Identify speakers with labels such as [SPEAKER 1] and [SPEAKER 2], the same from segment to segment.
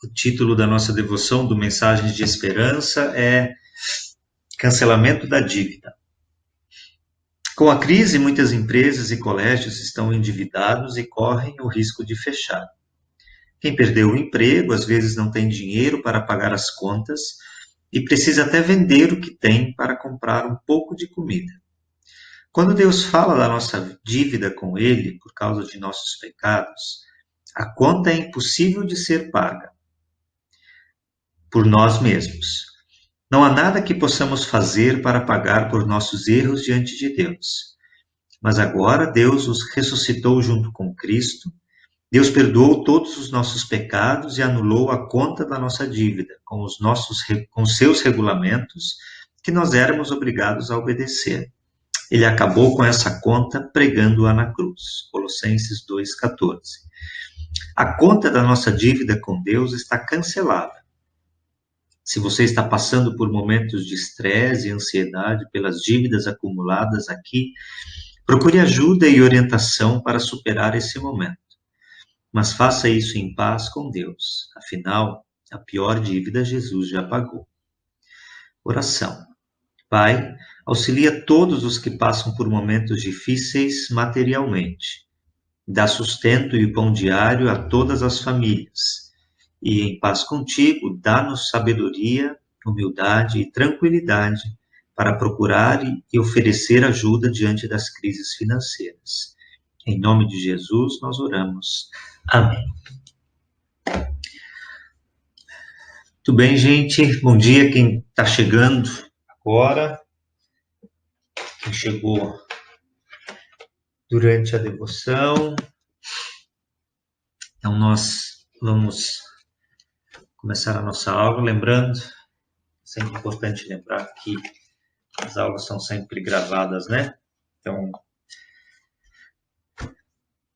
[SPEAKER 1] O título da nossa devoção do Mensagens de Esperança é Cancelamento da Dívida. Com a crise, muitas empresas e colégios estão endividados e correm o risco de fechar. Quem perdeu o emprego, às vezes não tem dinheiro para pagar as contas e precisa até vender o que tem para comprar um pouco de comida. Quando Deus fala da nossa dívida com Ele por causa de nossos pecados, a conta é impossível de ser paga por nós mesmos. Não há nada que possamos fazer para pagar por nossos erros diante de Deus. Mas agora Deus os ressuscitou junto com Cristo. Deus perdoou todos os nossos pecados e anulou a conta da nossa dívida com os seus regulamentos que nós éramos obrigados a obedecer. Ele acabou com essa conta pregando-a na cruz. Colossenses 2,14. A conta da nossa dívida com Deus está cancelada. Se você está passando por momentos de estresse e ansiedade pelas dívidas acumuladas aqui, procure ajuda e orientação para superar esse momento. Mas faça isso em paz com Deus. Afinal, a pior dívida Jesus já pagou. Oração. Pai, auxilia todos os que passam por momentos difíceis materialmente. Dá sustento e pão diário a todas as famílias. E em paz contigo, dá-nos sabedoria, humildade e tranquilidade para procurar e oferecer ajuda diante das crises financeiras. Em nome de Jesus, nós oramos. Amém. Muito bem, gente. Bom dia quem está chegando agora. Quem chegou durante a devoção. Então, nós vamos começar a nossa aula, lembrando, sempre importante lembrar que as aulas são sempre gravadas, né? Então,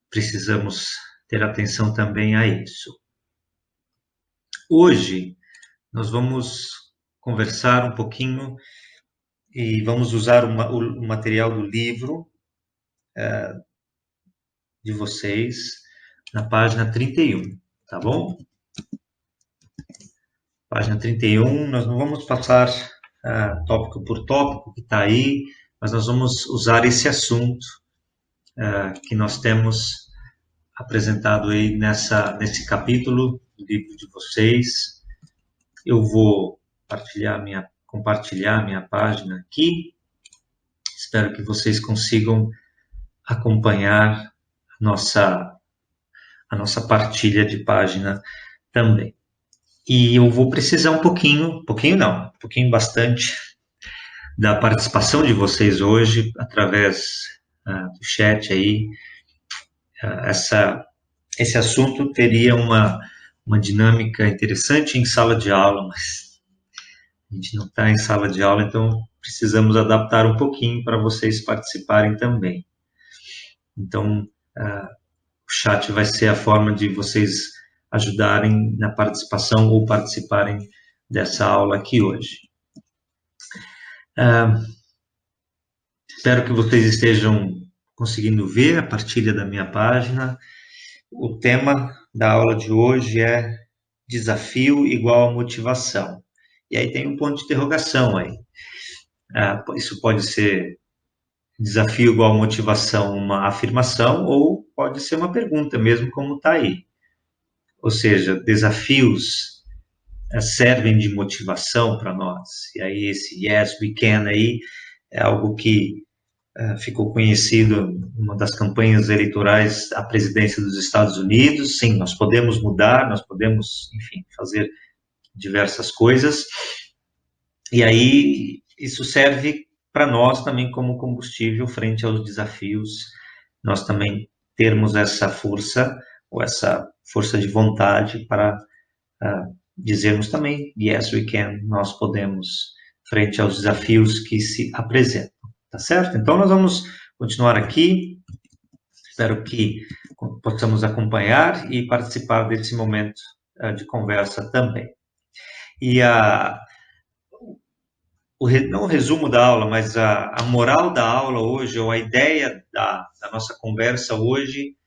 [SPEAKER 1] precisamos ter atenção também a isso. Hoje, nós vamos conversar um pouquinho e vamos usar o material do livro de vocês na página 31, tá bom? Página 31, nós não vamos passar tópico por tópico que está aí, mas nós vamos usar esse assunto que nós temos apresentado aí nesse capítulo do livro de vocês. Eu vou compartilhar minha página aqui. Espero que vocês consigam acompanhar a nossa partilha de página também. E eu vou precisar um pouquinho bastante, da participação de vocês hoje, através do chat aí. Esse assunto teria uma dinâmica interessante em sala de aula, mas a gente não está em sala de aula, então precisamos adaptar um pouquinho para vocês participarem também. Então, o chat vai ser a forma de vocês ajudarem na participação ou participarem dessa aula aqui hoje. Espero que vocês estejam conseguindo ver a partilha da minha página. O tema da aula de hoje é desafio igual a motivação. E aí tem um ponto de interrogação aí. Isso pode ser desafio igual a motivação, uma afirmação, ou pode ser uma pergunta, mesmo como está aí. Ou seja, desafios servem de motivação para nós. E aí esse yes, we can aí é algo que ficou conhecido numa das campanhas eleitorais à presidência dos Estados Unidos. Sim, nós podemos mudar, nós podemos, enfim, fazer diversas coisas. E aí isso serve para nós também como combustível frente aos desafios. Nós também termos essa força, ou essa força de vontade para dizermos também, yes, we can, nós podemos, frente aos desafios que se apresentam, tá certo? Então, nós vamos continuar aqui, espero que possamos acompanhar e participar desse momento de conversa também. E não o resumo da aula, mas a moral da aula hoje, ou a ideia da nossa conversa hoje,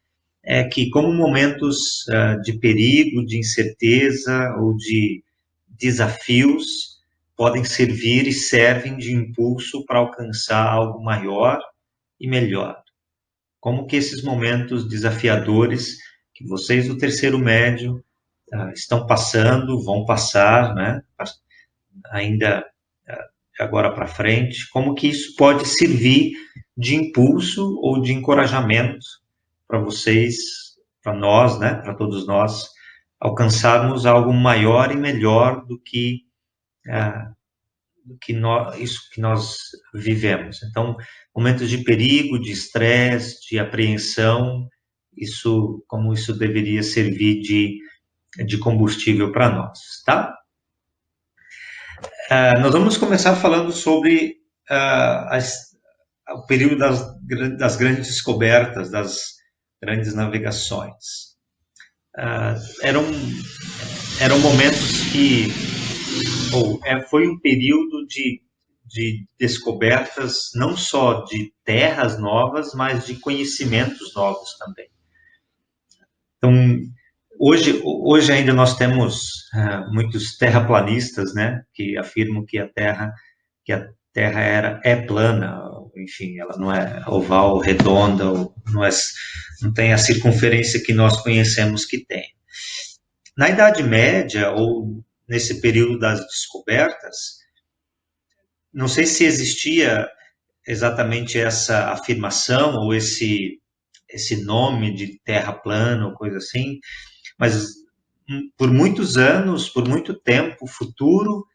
[SPEAKER 1] é que, como momentos de perigo, de incerteza ou de desafios podem servir e servem de impulso para alcançar algo maior e melhor. Como que esses momentos desafiadores que vocês do terceiro médio estão passando, vão passar, né? Ainda agora para frente, como que isso pode servir de impulso ou de encorajamento para vocês, para nós, né? Para todos nós, alcançarmos algo maior e melhor do que isso que nós vivemos. Então, momentos de perigo, de estresse, de apreensão, como isso deveria servir de combustível para nós, tá? Nós vamos começar falando sobre o período das grandes descobertas, das grandes navegações. Eram momentos que foi um período de descobertas não só de terras novas, mas de conhecimentos novos também. Então, hoje ainda nós temos muitos terraplanistas, né, que afirmam que a Terra é plana, enfim, ela não é oval, redonda, não tem a circunferência que nós conhecemos que tem. Na Idade Média, ou nesse período das descobertas, não sei se existia exatamente essa afirmação ou esse nome de terra plana ou coisa assim, mas por muitos anos, por muito tempo, o futuro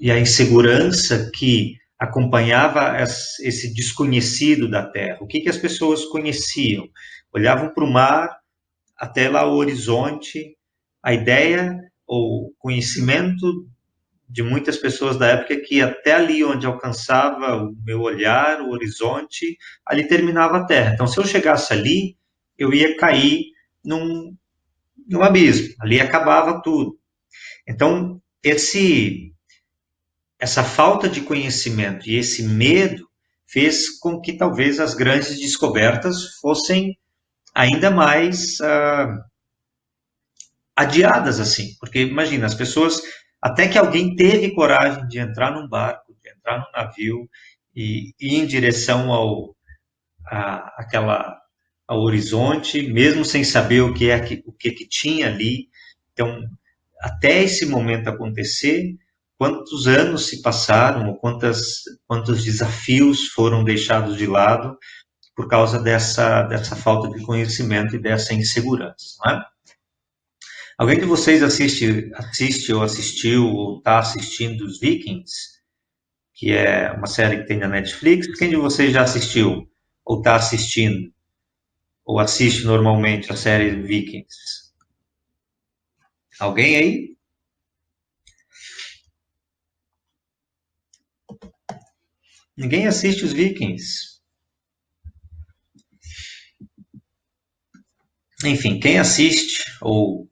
[SPEAKER 1] e a insegurança que acompanhava esse desconhecido da Terra. O que as pessoas conheciam? Olhavam para o mar, até lá o horizonte, a ideia ou conhecimento de muitas pessoas da época que até ali onde alcançava o meu olhar, o horizonte, ali terminava a Terra. Então, se eu chegasse ali, eu ia cair num abismo, ali acabava tudo. Então, essa falta de conhecimento e esse medo fez com que talvez as grandes descobertas fossem ainda mais adiadas assim, porque imagina, as pessoas, até que alguém teve coragem de entrar num barco, de entrar num navio e ir em direção ao horizonte, mesmo sem saber o que tinha ali. Então, até esse momento acontecer, quantos anos se passaram, ou quantos desafios foram deixados de lado por causa dessa falta de conhecimento e dessa insegurança, não é? Alguém de vocês assiste ou assistiu ou está assistindo os Vikings, que é uma série que tem na Netflix? Quem de vocês já assistiu ou está assistindo ou assiste normalmente a série Vikings? Alguém aí? Ninguém assiste os Vikings. Enfim, quem assiste ou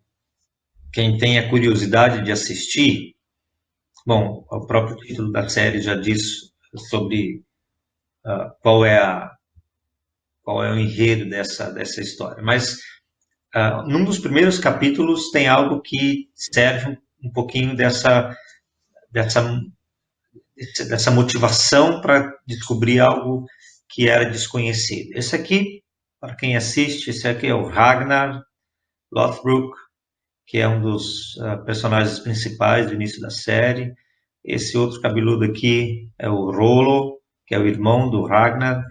[SPEAKER 1] quem tem a curiosidade de assistir, bom, o próprio título da série já diz sobre qual é o enredo dessa história. Mas num dos primeiros capítulos tem algo que serve um pouquinho dessa motivação para descobrir algo que era desconhecido. Esse aqui, para quem assiste, esse aqui é o Ragnar Lothbrok, que é um dos personagens principais do início da série. Esse outro cabeludo aqui é o Rollo, que é o irmão do Ragnar.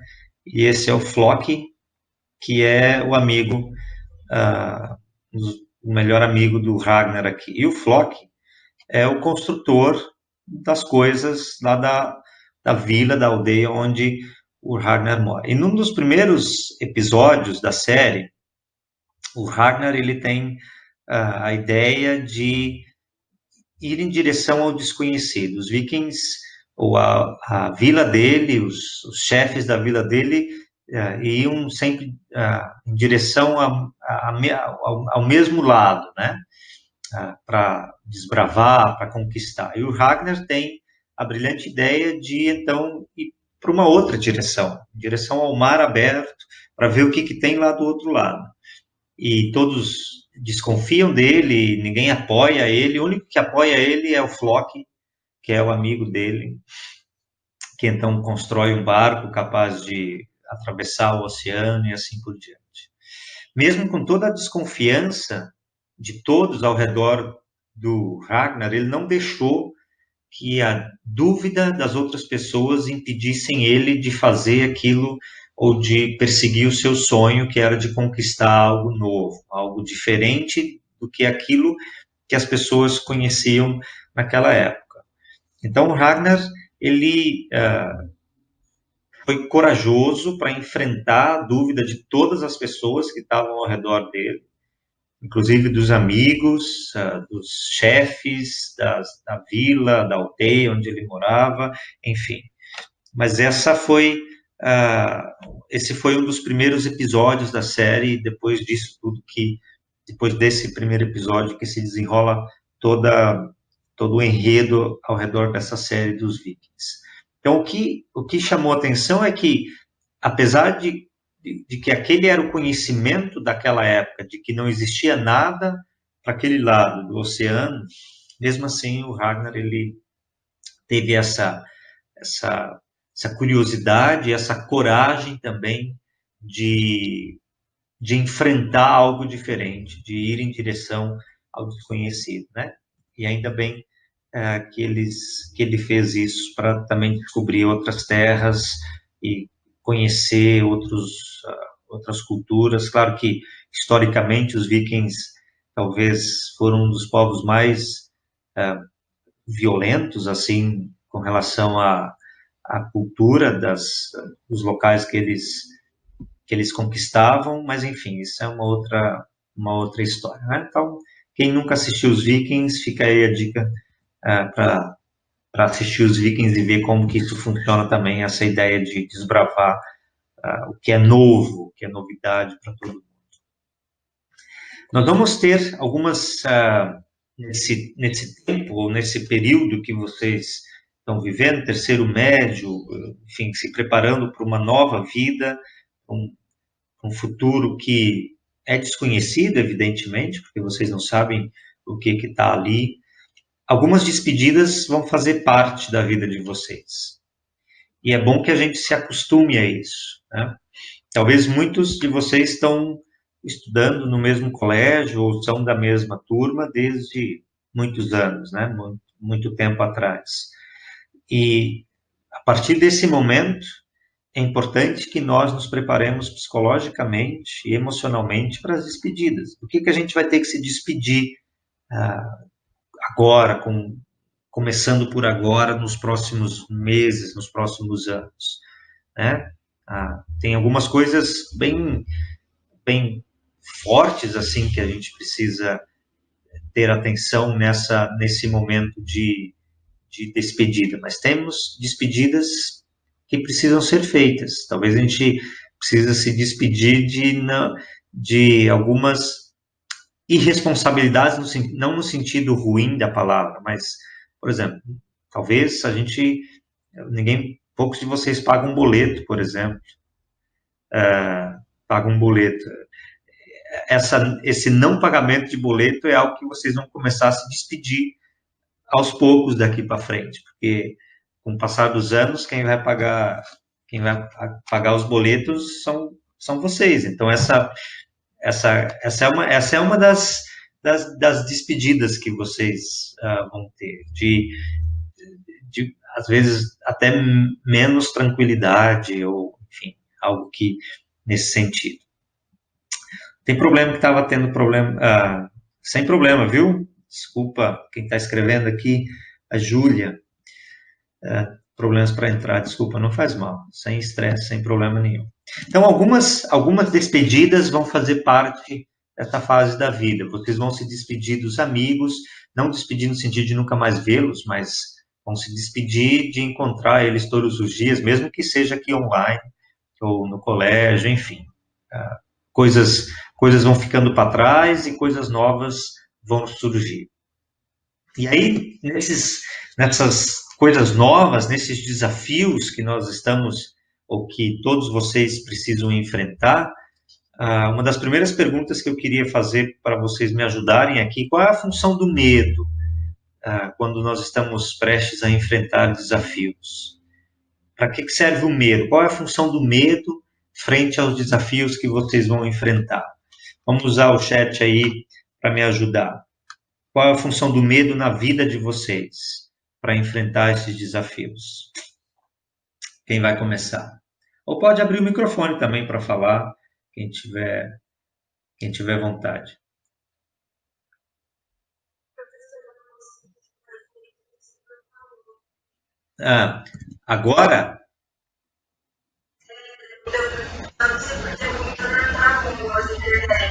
[SPEAKER 1] E esse é o Floki, que é o amigo, o melhor amigo do Ragnar aqui. E o Floki é o construtor das coisas lá da vila, da aldeia onde o Ragnar mora. E num dos primeiros episódios da série, o Ragnar ele tem a ideia de ir em direção ao desconhecido. Os vikings, ou a vila dele, os chefes da vila dele, iam sempre em direção ao mesmo lado, né? Para desbravar, para conquistar. E o Ragnar tem a brilhante ideia de, então, ir para uma outra direção, em direção ao mar aberto, para ver o que, que tem lá do outro lado. E todos desconfiam dele, ninguém apoia ele, o único que apoia ele é o Flock, que é o amigo dele, que então constrói um barco capaz de atravessar o oceano e assim por diante. Mesmo com toda a desconfiança de todos ao redor do Ragnar, ele não deixou que a dúvida das outras pessoas impedissem ele de fazer aquilo ou de perseguir o seu sonho, que era de conquistar algo novo, algo diferente do que aquilo que as pessoas conheciam naquela época. Então, o Ragnar, ele foi corajoso para enfrentar a dúvida de todas as pessoas que estavam ao redor dele, inclusive dos amigos, dos chefes da vila, da aldeia onde ele morava, enfim. Mas esse foi um dos primeiros episódios da série, e depois disso tudo depois desse primeiro episódio que se desenrola todo o enredo ao redor dessa série dos Vikings. Então, o que chamou a atenção é que, apesar de que aquele era o conhecimento daquela época, de que não existia nada para aquele lado do oceano, mesmo assim o Ragnar ele teve essa curiosidade, essa coragem também de enfrentar algo diferente, de ir em direção ao desconhecido, né? E ainda bem que ele fez isso para também descobrir outras terras e conhecer outras culturas. Claro que, historicamente, os vikings talvez foram um dos povos mais violentos, assim, com relação à cultura dos locais que eles conquistavam, mas, enfim, isso é uma outra história, né? Então, quem nunca assistiu os Vikings, fica aí a dica para assistir os Vikings e ver como que isso funciona também, essa ideia de desbravar o que é novo, o que é novidade para todo mundo. Nós vamos ter algumas, nesse tempo, ou nesse período que vocês estão vivendo, terceiro médio, enfim, se preparando para uma nova vida, um futuro que é desconhecido, evidentemente, porque vocês não sabem o que está ali. Algumas despedidas vão fazer parte da vida de vocês. E é bom que a gente se acostume a isso, né? Talvez muitos de vocês estão estudando no mesmo colégio ou são da mesma turma desde muitos anos, né? Muito tempo atrás. E a partir desse momento, é importante que nós nos preparemos psicologicamente e emocionalmente para as despedidas. O que a gente vai ter que se despedir agora, começando por agora, nos próximos meses, nos próximos anos, né? Tem algumas coisas bem fortes, assim, que a gente precisa ter atenção nesse momento de despedida, mas temos despedidas que precisam ser feitas. Talvez a gente precisa se despedir de algumas irresponsabilidades, não no sentido ruim da palavra, mas, por exemplo, talvez poucos de vocês pagam um boleto, por exemplo, pagam um boleto. Esse não pagamento de boleto é algo que vocês vão começar a se despedir aos poucos daqui para frente, porque com o passar dos anos, quem vai pagar os boletos são vocês. Então essa é uma das despedidas que vocês vão ter, de às vezes até menos tranquilidade ou enfim, algo que nesse sentido. Tem problema que estava tendo problema, sem problema, viu? Desculpa quem está escrevendo aqui, a Júlia. Problemas para entrar, desculpa, não faz mal, sem estresse, sem problema nenhum. Então, algumas despedidas vão fazer parte dessa fase da vida. Vocês vão se despedir dos amigos, não despedir no sentido de nunca mais vê-los, mas vão se despedir de encontrar eles todos os dias, mesmo que seja aqui online ou no colégio, enfim. Coisas vão ficando para trás e coisas novas vão surgir. E aí, nessas coisas novas, nesses desafios que nós estamos ou que todos vocês precisam enfrentar, uma das primeiras perguntas que eu queria fazer para vocês me ajudarem aqui, qual é a função do medo quando nós estamos prestes a enfrentar desafios? Para que serve o medo? Qual é a função do medo frente aos desafios que vocês vão enfrentar? Vamos usar o chat aí para me ajudar. Qual é a função do medo na vida de vocês para enfrentar esses desafios? Quem vai começar? Ou pode abrir o microfone também para falar, quem tiver vontade. Agora?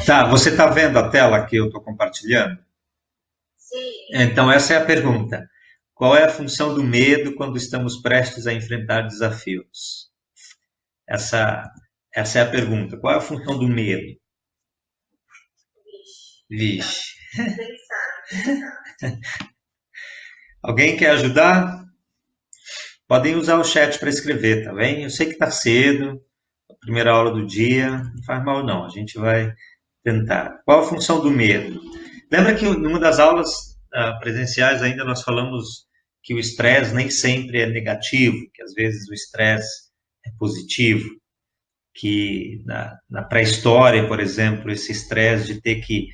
[SPEAKER 1] Tá, você está vendo a tela que eu estou compartilhando? Sim. Então, essa é a pergunta. Qual é a função do medo quando estamos prestes a enfrentar desafios? Essa é a pergunta. Qual é a função do medo? Vixe. Alguém quer ajudar? Podem usar o chat para escrever, tá bem? Eu sei que está cedo, a primeira aula do dia, não faz mal não, a gente vai tentar. Qual a função do medo? Lembra que em uma das aulas presenciais ainda nós falamos que o estresse nem sempre é negativo, que às vezes o estresse é positivo, que na pré-história, por exemplo, esse estresse de ter que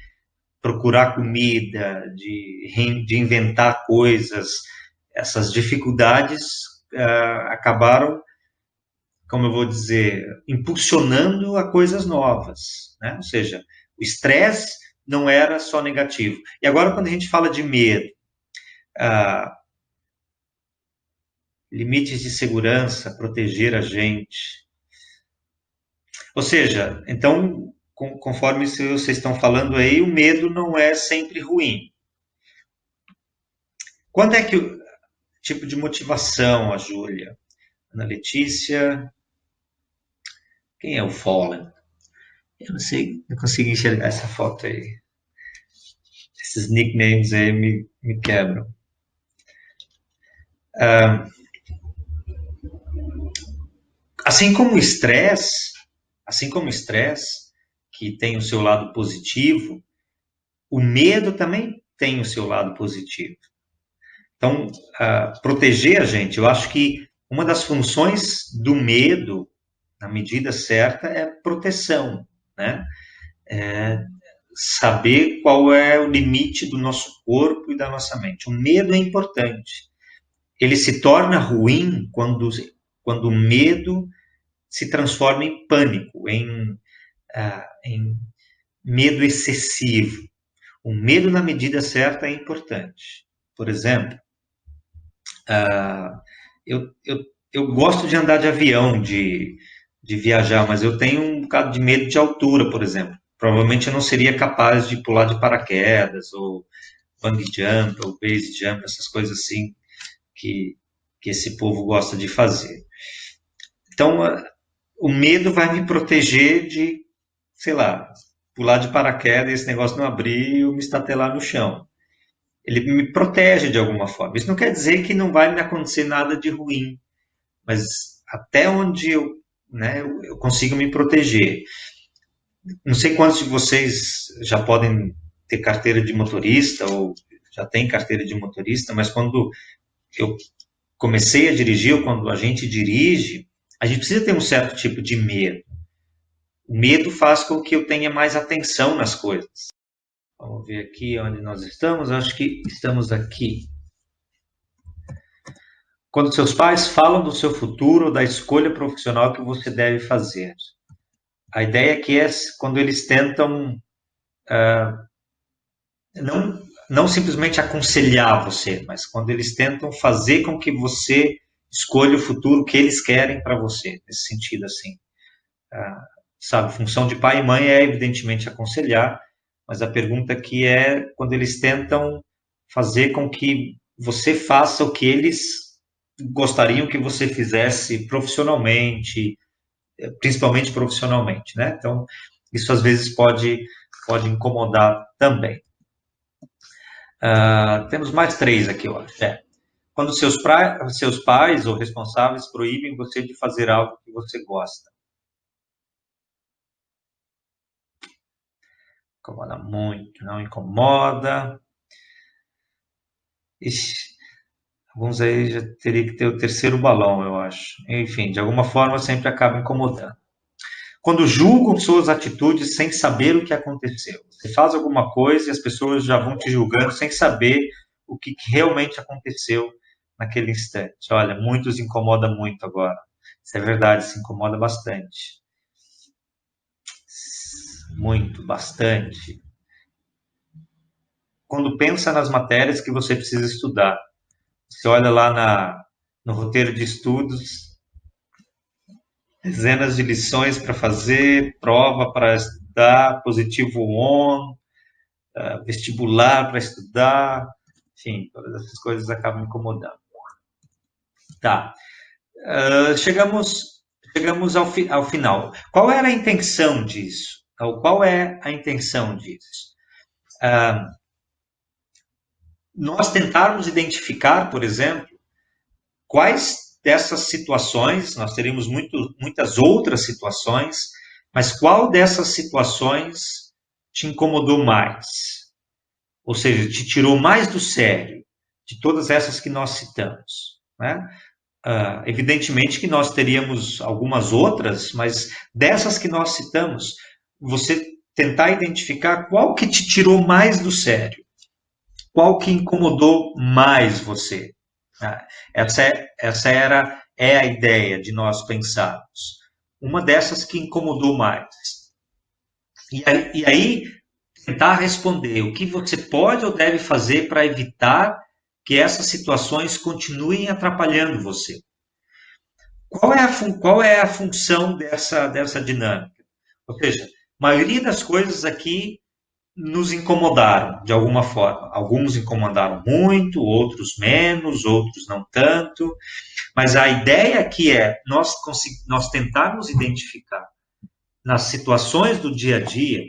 [SPEAKER 1] procurar comida, de inventar coisas, essas dificuldades acabaram, como eu vou dizer, impulsionando a coisas novas, né? Ou seja, o estresse não era só negativo. E agora, quando a gente fala de medo, limites de segurança, proteger a gente. Ou seja, então, conforme vocês estão falando aí, o medo não é sempre ruim. Quando é que o tipo de motivação, a Júlia? Ana Letícia. Quem é o Fallen? Eu não sei, não consigo enxergar essa foto aí. Esses nicknames aí me quebram. Assim como o estresse, que tem o seu lado positivo, o medo também tem o seu lado positivo. Então, proteger a gente, eu acho que uma das funções do medo, na medida certa, é proteção, né? Saber qual é o limite do nosso corpo e da nossa mente. O medo é importante. Ele se torna ruim quando o medo se transforma em pânico, em medo excessivo. O medo na medida certa é importante. Por exemplo, eu gosto de andar de avião, de viajar, mas eu tenho um bocado de medo de altura, por exemplo. Provavelmente eu não seria capaz de pular de paraquedas, ou bungee jump, ou base jump, essas coisas assim que esse povo gosta de fazer. Então, o medo vai me proteger de, sei lá, pular de paraquedas e esse negócio não abrir e eu me estatelar no chão. Ele me protege de alguma forma. Isso não quer dizer que não vai me acontecer nada de ruim, mas até onde eu consigo me proteger. Não sei quantos de vocês já podem ter carteira de motorista ou já tem carteira de motorista, mas quando eu comecei a dirigir, ou quando a gente dirige, a gente precisa ter um certo tipo de medo. O medo faz com que eu tenha mais atenção nas coisas. Vamos ver aqui onde nós estamos. Acho que estamos aqui. Quando seus pais falam do seu futuro ou da escolha profissional que você deve fazer. A ideia aqui é quando eles tentam não simplesmente aconselhar você, mas quando eles tentam fazer com que você escolha o futuro que eles querem para você, nesse sentido assim. Sabe, função de pai e mãe é evidentemente aconselhar, mas a pergunta aqui é quando eles tentam fazer com que você faça o que eles gostariam que você fizesse profissionalmente, principalmente profissionalmente, né? Então, isso às vezes pode incomodar também. Temos mais 3 aqui, ó. Quando seus pais ou responsáveis proíbem você de fazer algo que você gosta. Incomoda muito, não incomoda. Ixi, alguns aí já teria que ter o terceiro balão, eu acho. Enfim, de alguma forma sempre acaba incomodando. Quando julgam suas atitudes sem saber o que aconteceu. Você faz alguma coisa e as pessoas já vão te julgando sem saber o que realmente aconteceu naquele instante. Olha, muitos incomoda muito agora. Isso é verdade, se incomoda bastante. Muito, bastante. Quando pensa nas matérias que você precisa estudar, você olha lá no roteiro de estudos, dezenas de lições para fazer, prova para estudar, positivo on, vestibular para estudar, enfim, todas essas coisas acabam me incomodando. Tá, chegamos ao final. Qual era a intenção disso? Ou qual é a intenção disso? Nós tentarmos identificar, por exemplo, quais dessas situações, nós teríamos muitas outras situações, mas qual dessas situações te incomodou mais? Ou seja, te tirou mais do sério de todas essas que nós citamos, né? Evidentemente que nós teríamos algumas outras, mas dessas que nós citamos, você tentar identificar qual que te tirou mais do sério, qual que incomodou mais você. É a ideia de nós pensarmos. Uma dessas que incomodou mais. E aí tentar responder o que você pode ou deve fazer para evitar que essas situações continuem atrapalhando você. Qual é a função dessa dinâmica? Ou seja, a maioria das coisas aqui nos incomodaram de alguma forma. Alguns incomodaram muito, outros menos, outros não tanto. Mas a ideia aqui é nós tentarmos identificar nas situações do dia a dia,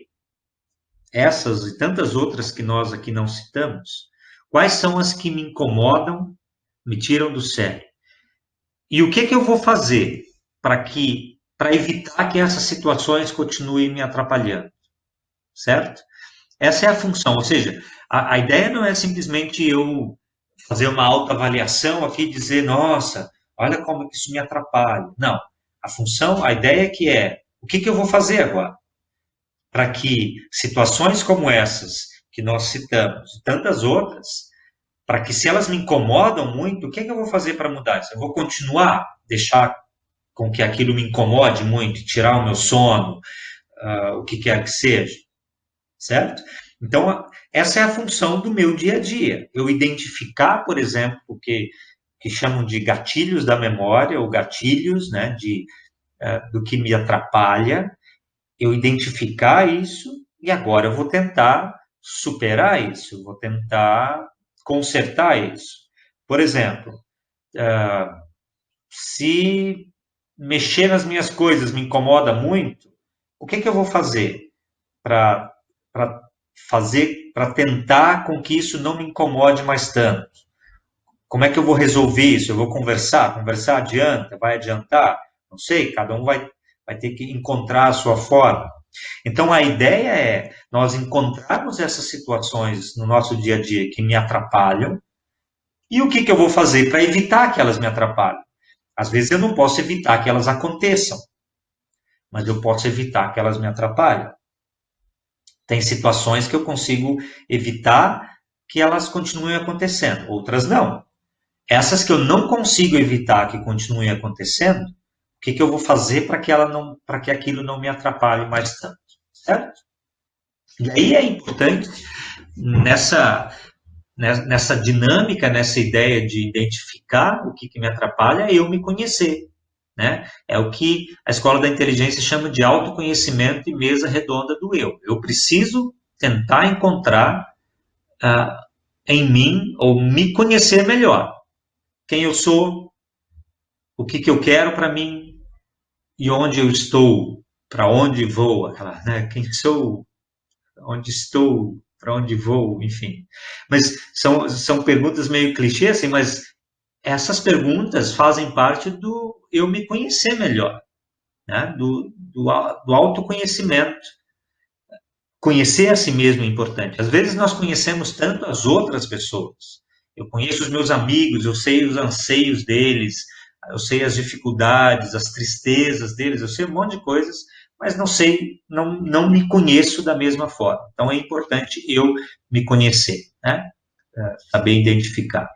[SPEAKER 1] essas e tantas outras que nós aqui não citamos, quais são as que me incomodam, me tiram do sério. E o que eu vou fazer para evitar que essas situações continuem me atrapalhando, certo? Essa é a função, ou seja, a ideia não é simplesmente eu fazer uma autoavaliação aqui e dizer, nossa, olha como isso me atrapalha. Não, a ideia que é, o que eu vou fazer agora? Para que situações como essas que nós citamos e tantas outras, para que se elas me incomodam muito, o que eu vou fazer para mudar isso? Eu vou continuar, deixar com que aquilo me incomode muito, tirar o meu sono, o que quer que seja, certo? Então, essa é a função do meu dia a dia. Eu identificar, por exemplo, o que chamam de gatilhos da memória, ou gatilhos, né, do que me atrapalha, eu identificar isso e agora eu vou tentar superar isso, vou tentar consertar isso. Por exemplo, se mexer nas minhas coisas me incomoda muito, o que eu vou fazer para para tentar com que isso não me incomode mais tanto? Como é que eu vou resolver isso? Eu vou conversar? Conversar adianta? Vai adiantar? Não sei, cada um vai ter que encontrar a sua forma. Então, a ideia é nós encontrarmos essas situações no nosso dia a dia que me atrapalham e o que eu vou fazer para evitar que elas me atrapalhem. Às vezes eu não posso evitar que elas aconteçam, mas eu posso evitar que elas me atrapalhem. Tem situações que eu consigo evitar que elas continuem acontecendo, outras não. Essas que eu não consigo evitar que continuem acontecendo, o que eu vou fazer para que aquilo não me atrapalhe mais tanto, certo? E aí é importante nessa dinâmica, nessa ideia de identificar o que me atrapalha, eu me conhecer. Né? É o que a escola da inteligência chama de autoconhecimento e mesa redonda do eu. Eu preciso tentar encontrar em mim, ou me conhecer melhor. Quem eu sou, o que eu quero para mim e onde eu estou, para onde vou, né? Quem sou, onde estou, para onde vou, enfim. Mas são perguntas meio clichê, assim, mas essas perguntas fazem parte do eu me conhecer melhor, né? Do autoconhecimento. Conhecer a si mesmo é importante. Às vezes nós conhecemos tanto as outras pessoas. Eu conheço os meus amigos, eu sei os anseios deles, eu sei as dificuldades, as tristezas deles, eu sei um monte de coisas, mas não sei, não me conheço da mesma forma. Então é importante eu me conhecer, né? Saber identificar.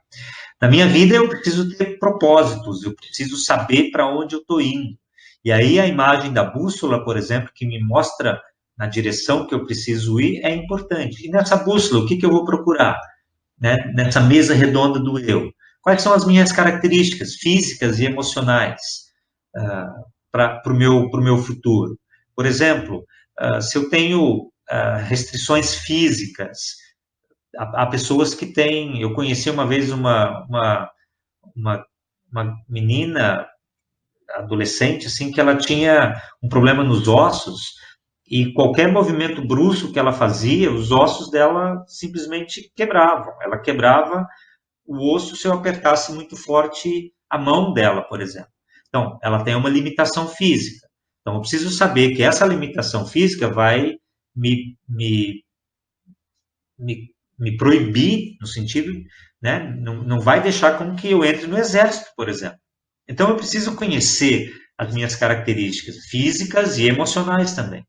[SPEAKER 1] Na minha vida eu preciso ter propósitos, eu preciso saber para onde eu estou indo. E aí a imagem da bússola, por exemplo, que me mostra na direção que eu preciso ir, é importante. E nessa bússola, o que eu vou procurar? Né? Nessa mesa redonda do eu. Quais são as minhas características físicas e emocionais para o meu futuro? Por exemplo, se eu tenho restrições físicas, há pessoas que têm. Eu conheci uma vez uma, uma menina adolescente, assim, que ela tinha um problema nos ossos e qualquer movimento brusco que ela fazia, os ossos dela simplesmente quebravam. Ela quebrava o osso se eu apertasse muito forte a mão dela, por exemplo. Então, ela tem uma limitação física. Então, eu preciso saber que essa limitação física vai me, me, me proibir, no sentido, né, não vai deixar com que eu entre no exército, por exemplo. Então, eu preciso conhecer as minhas características físicas e emocionais também.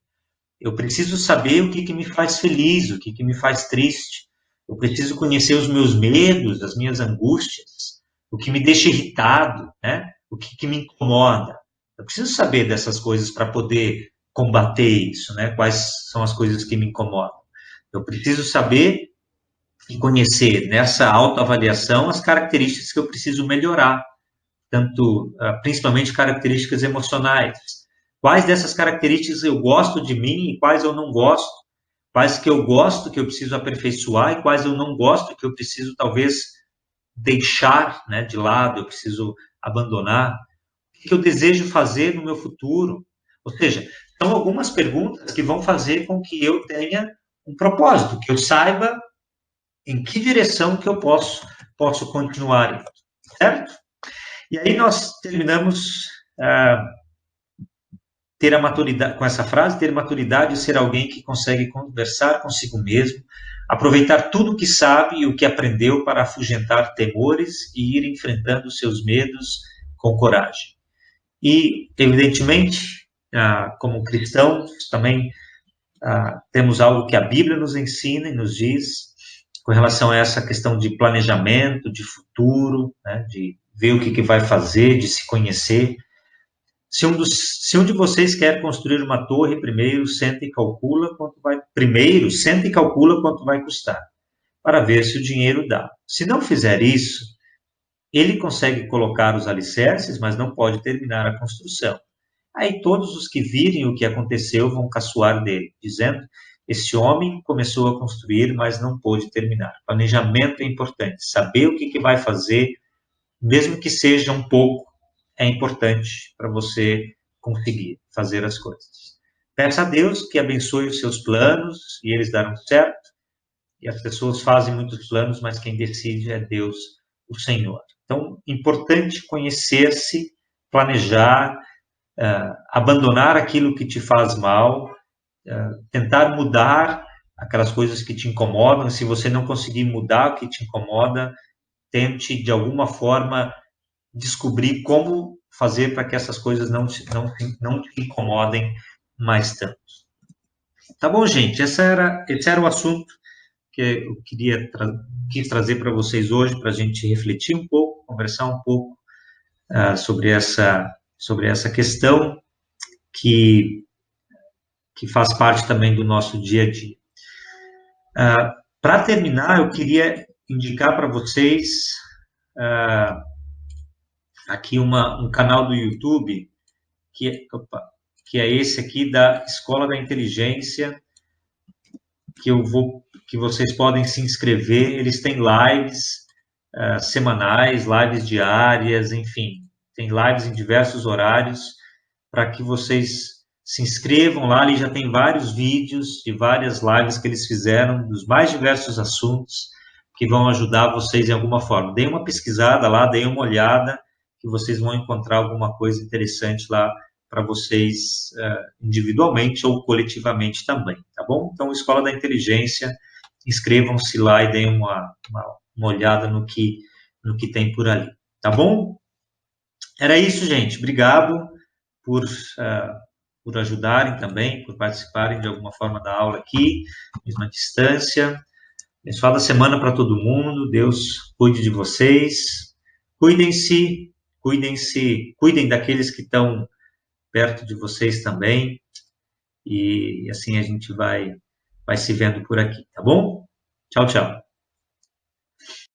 [SPEAKER 1] Eu preciso saber o que me faz feliz, o que me faz triste. Eu preciso conhecer os meus medos, as minhas angústias, o que me deixa irritado, né? O que me incomoda. Eu preciso saber dessas coisas para poder combater isso, né? Quais são as coisas que me incomodam. Eu preciso saber e conhecer nessa autoavaliação as características que eu preciso melhorar, tanto principalmente características emocionais. Quais dessas características eu gosto de mim e quais eu não gosto? Quais que eu gosto que eu preciso aperfeiçoar e quais eu não gosto que eu preciso talvez deixar, né, de lado, eu preciso abandonar? O que eu desejo fazer no meu futuro? Ou seja, são algumas perguntas que vão fazer com que eu tenha um propósito, que eu saiba em que direção que eu posso continuar, certo? E aí nós terminamos ter a maturidade, com essa frase, ter maturidade e ser alguém que consegue conversar consigo mesmo, aproveitar tudo o que sabe e o que aprendeu para afugentar temores e ir enfrentando seus medos com coragem. E, evidentemente, como cristãos, também temos algo que a Bíblia nos ensina e nos diz com relação a essa questão de planejamento, de futuro, né, de ver o que vai fazer, de se conhecer. Se um de vocês quer construir uma torre, primeiro senta e calcula quanto vai custar, para ver se o dinheiro dá. Se não fizer isso, ele consegue colocar os alicerces, mas não pode terminar a construção. Aí todos os que virem o que aconteceu vão caçoar dele, dizendo: esse homem começou a construir, mas não pôde terminar. Planejamento é importante, saber o que vai fazer, mesmo que seja um pouco, é importante para você conseguir fazer as coisas. Peça a Deus que abençoe os seus planos e eles darão certo. E as pessoas fazem muitos planos, mas quem decide é Deus, o Senhor. Então, importante conhecer-se, planejar, abandonar aquilo que te faz mal, tentar mudar aquelas coisas que te incomodam. Se você não conseguir mudar o que te incomoda, tente de alguma forma descobrir como fazer para que essas coisas não te incomodem mais tanto. Tá bom, gente? Esse era o assunto que eu quis trazer para vocês hoje, para a gente refletir um pouco, conversar um pouco sobre essa questão que faz parte também do nosso dia a dia. Para terminar, eu queria indicar para vocês aqui um canal do YouTube que é esse aqui da Escola da Inteligência, que vocês podem se inscrever. Eles têm lives semanais, lives diárias, enfim, tem lives em diversos horários para que vocês se inscrevam lá. Ali já tem vários vídeos de várias lives que eles fizeram dos mais diversos assuntos que vão ajudar vocês em alguma forma. Deem uma pesquisada lá, deem uma olhada, que vocês vão encontrar alguma coisa interessante lá para vocês individualmente ou coletivamente também, tá bom? Então, Escola da Inteligência, inscrevam-se lá e deem uma olhada no que tem por ali, tá bom? Era isso, gente. Obrigado por ajudarem também, por participarem de alguma forma da aula aqui, mesmo à distância. Abençoada semana para todo mundo. Deus cuide de vocês. Cuidem-se, cuidem-se, cuidem daqueles que estão perto de vocês também. E assim a gente vai se vendo por aqui, tá bom? Tchau, tchau.